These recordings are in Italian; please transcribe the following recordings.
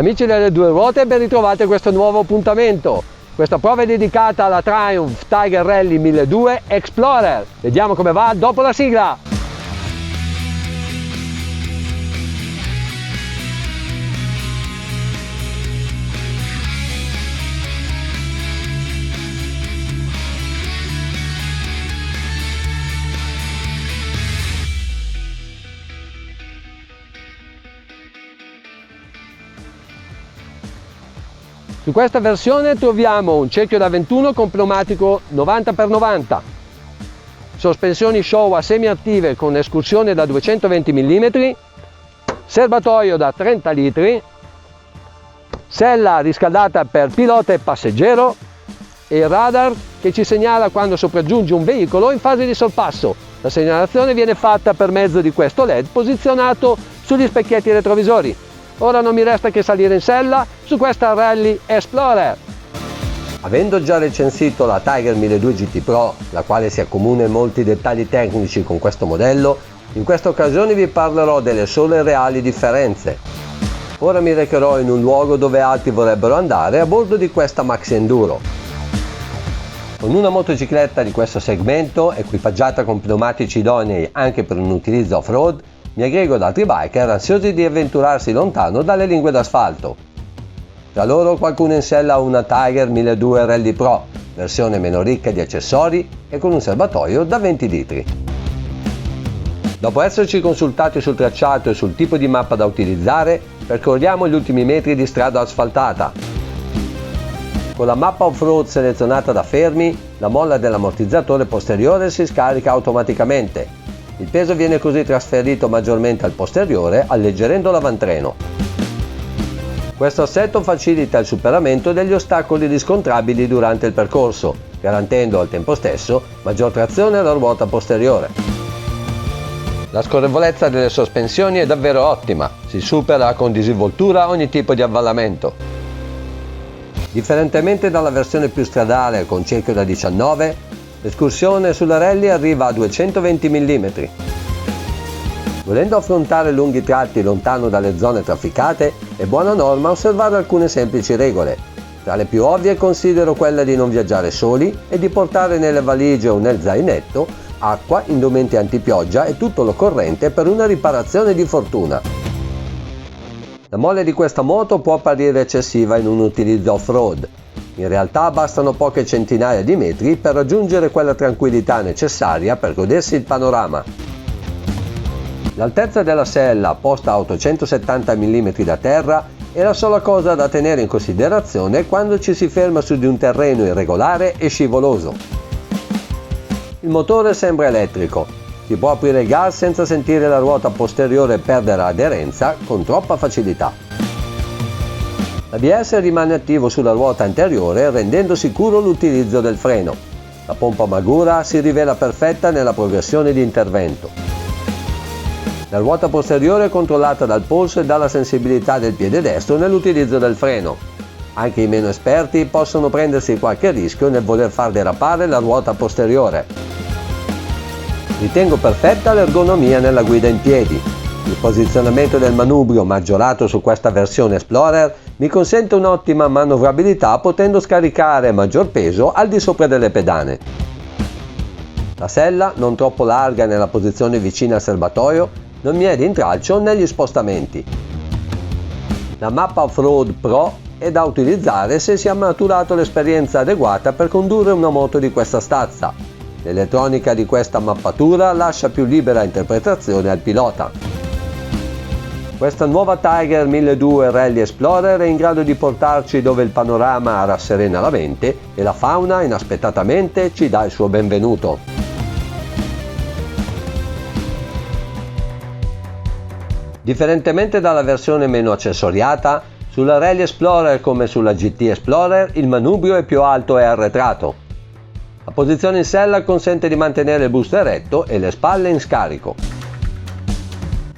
Amici delle due ruote, ben ritrovati a questo nuovo appuntamento. Questa prova è dedicata alla Triumph Tiger Rally 1200 Explorer. Vediamo come va dopo la sigla. Su questa versione troviamo un cerchio da 21 con pneumatico 90x90, sospensioni Showa semi-attive con escursione da 220 mm, serbatoio da 30 litri, sella riscaldata per pilota e passeggero e il radar che ci segnala quando sopraggiunge un veicolo in fase di sorpasso. La segnalazione viene fatta per mezzo di questo LED posizionato sugli specchietti retrovisori. Ora non mi resta che salire in sella su questa Rally Explorer. Avendo già recensito la Tiger 1200 GT Pro, la quale si accomuna in molti dettagli tecnici con questo modello, in questa occasione vi parlerò delle sole reali differenze. Ora mi recherò in un luogo dove altri vorrebbero andare a bordo di questa Maxi Enduro. Con una motocicletta di questo segmento, equipaggiata con pneumatici idonei anche per un utilizzo off-road, mi aggrego ad altri biker ansiosi di avventurarsi lontano dalle lingue d'asfalto. Tra loro qualcuno in sella ha una Tiger 1200 Rally Pro, versione meno ricca di accessori e con un serbatoio da 20 litri. Dopo esserci consultati sul tracciato e sul tipo di mappa da utilizzare, percorriamo gli ultimi metri di strada asfaltata. Con la mappa off-road selezionata da fermi, la molla dell'ammortizzatore posteriore si scarica automaticamente. Il peso viene così trasferito maggiormente al posteriore, alleggerendo l'avantreno. Questo assetto facilita il superamento degli ostacoli riscontrabili durante il percorso, garantendo al tempo stesso maggior trazione alla ruota posteriore. La scorrevolezza delle sospensioni è davvero ottima, si supera con disinvoltura ogni tipo di avvallamento. Differentemente dalla versione più stradale con cerchio da 19, l'escursione sulla Rally arriva a 220 mm. Volendo affrontare lunghi tratti lontano dalle zone trafficate, è buona norma osservare alcune semplici regole. Tra le più ovvie considero quella di non viaggiare soli e di portare nelle valigie o nel zainetto acqua, indumenti antipioggia e tutto l'occorrente per una riparazione di fortuna. La mole di questa moto può apparire eccessiva in un utilizzo off-road. In realtà bastano poche centinaia di metri per raggiungere quella tranquillità necessaria per godersi il panorama. L'altezza della sella, posta a 870 mm da terra, è la sola cosa da tenere in considerazione quando ci si ferma su di un terreno irregolare e scivoloso. Il motore sembra elettrico, si può aprire il gas senza sentire la ruota posteriore perdere aderenza con troppa facilità. L'ABS rimane attivo sulla ruota anteriore rendendo sicuro l'utilizzo del freno. La pompa Magura si rivela perfetta nella progressione di intervento. La ruota posteriore è controllata dal polso e dalla sensibilità del piede destro nell'utilizzo del freno. Anche i meno esperti possono prendersi qualche rischio nel voler far derapare la ruota posteriore. Ritengo perfetta l'ergonomia nella guida in piedi. Il posizionamento del manubrio maggiorato su questa versione Explorer mi consente un'ottima manovrabilità potendo scaricare maggior peso al di sopra delle pedane. La sella, non troppo larga nella posizione vicina al serbatoio, non mi è di intralcio negli spostamenti. La mappa Off-Road Pro è da utilizzare se si ha maturato l'esperienza adeguata per condurre una moto di questa stazza. L'elettronica di questa mappatura lascia più libera interpretazione al pilota. Questa nuova Tiger 1200 Rally Explorer è in grado di portarci dove il panorama rasserena la mente e la fauna inaspettatamente ci dà il suo benvenuto. Differentemente dalla versione meno accessoriata, sulla Rally Explorer come sulla GT Explorer il manubrio è più alto e arretrato. La posizione in sella consente di mantenere il busto eretto e le spalle in scarico.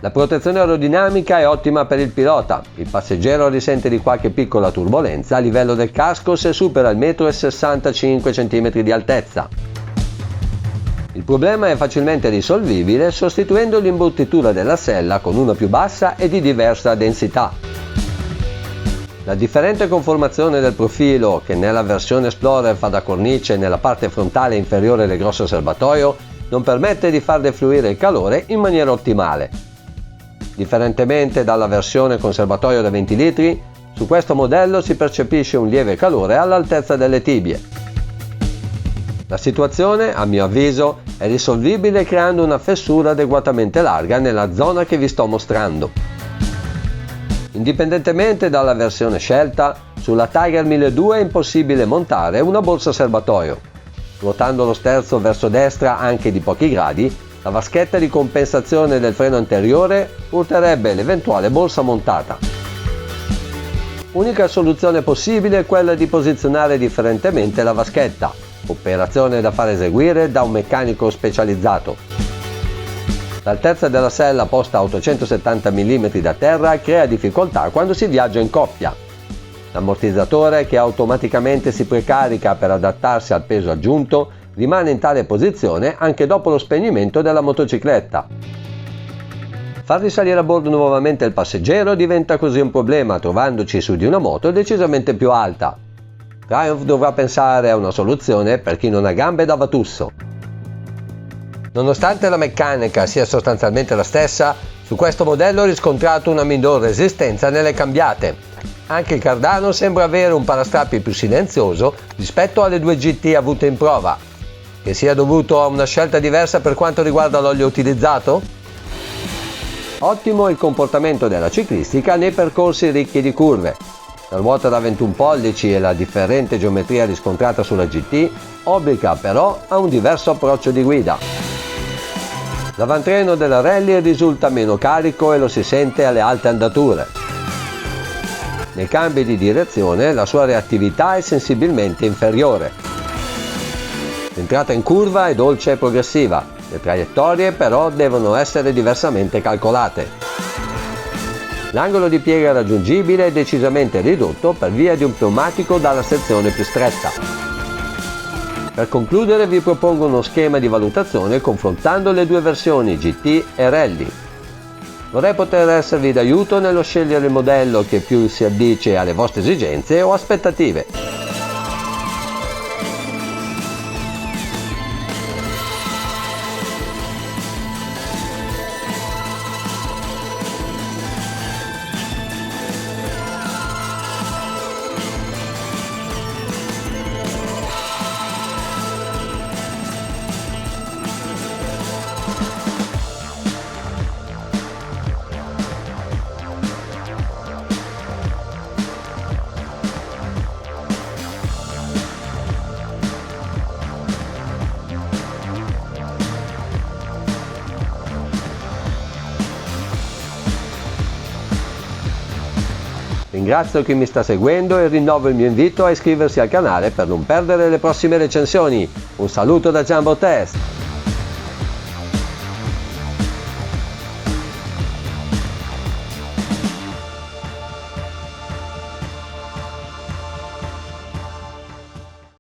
La protezione aerodinamica è ottima per il pilota, il passeggero risente di qualche piccola turbolenza a livello del casco se supera il 1,65 m di altezza. Il problema è facilmente risolvibile sostituendo l'imbottitura della sella con una più bassa e di diversa densità. La differente conformazione del profilo, che nella versione Explorer fa da cornice nella parte frontale inferiore del grosso serbatoio, non permette di far defluire il calore in maniera ottimale. Differentemente dalla versione con serbatoio da 20 litri, su questo modello si percepisce un lieve calore all'altezza delle tibie. La situazione, a mio avviso, è risolvibile creando una fessura adeguatamente larga nella zona che vi sto mostrando. Indipendentemente dalla versione scelta, sulla Tiger 1200 è impossibile montare una borsa serbatoio. Ruotando lo sterzo verso destra anche di pochi gradi, la vaschetta di compensazione del freno anteriore urterebbe l'eventuale borsa montata. Unica soluzione possibile è quella di posizionare differentemente la vaschetta, operazione da far eseguire da un meccanico specializzato. L'altezza della sella posta a 870 mm da terra crea difficoltà quando si viaggia in coppia. L'ammortizzatore, che automaticamente si precarica per adattarsi al peso aggiunto, rimane in tale posizione anche dopo lo spegnimento della motocicletta. Far risalire a bordo nuovamente il passeggero diventa così un problema, trovandoci su di una moto decisamente più alta. Triumph dovrà pensare a una soluzione per chi non ha gambe da vatusso. Nonostante la meccanica sia sostanzialmente la stessa, su questo modello ho riscontrato una minor resistenza nelle cambiate. Anche il cardano sembra avere un parastrappi più silenzioso rispetto alle 2 GT avute in prova. Che sia dovuto a una scelta diversa per quanto riguarda l'olio utilizzato? Ottimo il comportamento della ciclistica nei percorsi ricchi di curve. La ruota da 21 pollici e la differente geometria riscontrata sulla GT obbliga però a un diverso approccio di guida. L'avantreno della Rally risulta meno carico e lo si sente alle alte andature. Nei cambi di direzione la sua reattività è sensibilmente inferiore. L'entrata in curva è dolce e progressiva, le traiettorie però devono essere diversamente calcolate. L'angolo di piega raggiungibile è decisamente ridotto per via di un pneumatico dalla sezione più stretta. Per concludere vi propongo uno schema di valutazione confrontando le due versioni GT e Rally. Vorrei poter esservi d'aiuto nello scegliere il modello che più si addice alle vostre esigenze o aspettative. Ringrazio chi mi sta seguendo e rinnovo il mio invito a iscriversi al canale per non perdere le prossime recensioni. Un saluto da Jumbo Test!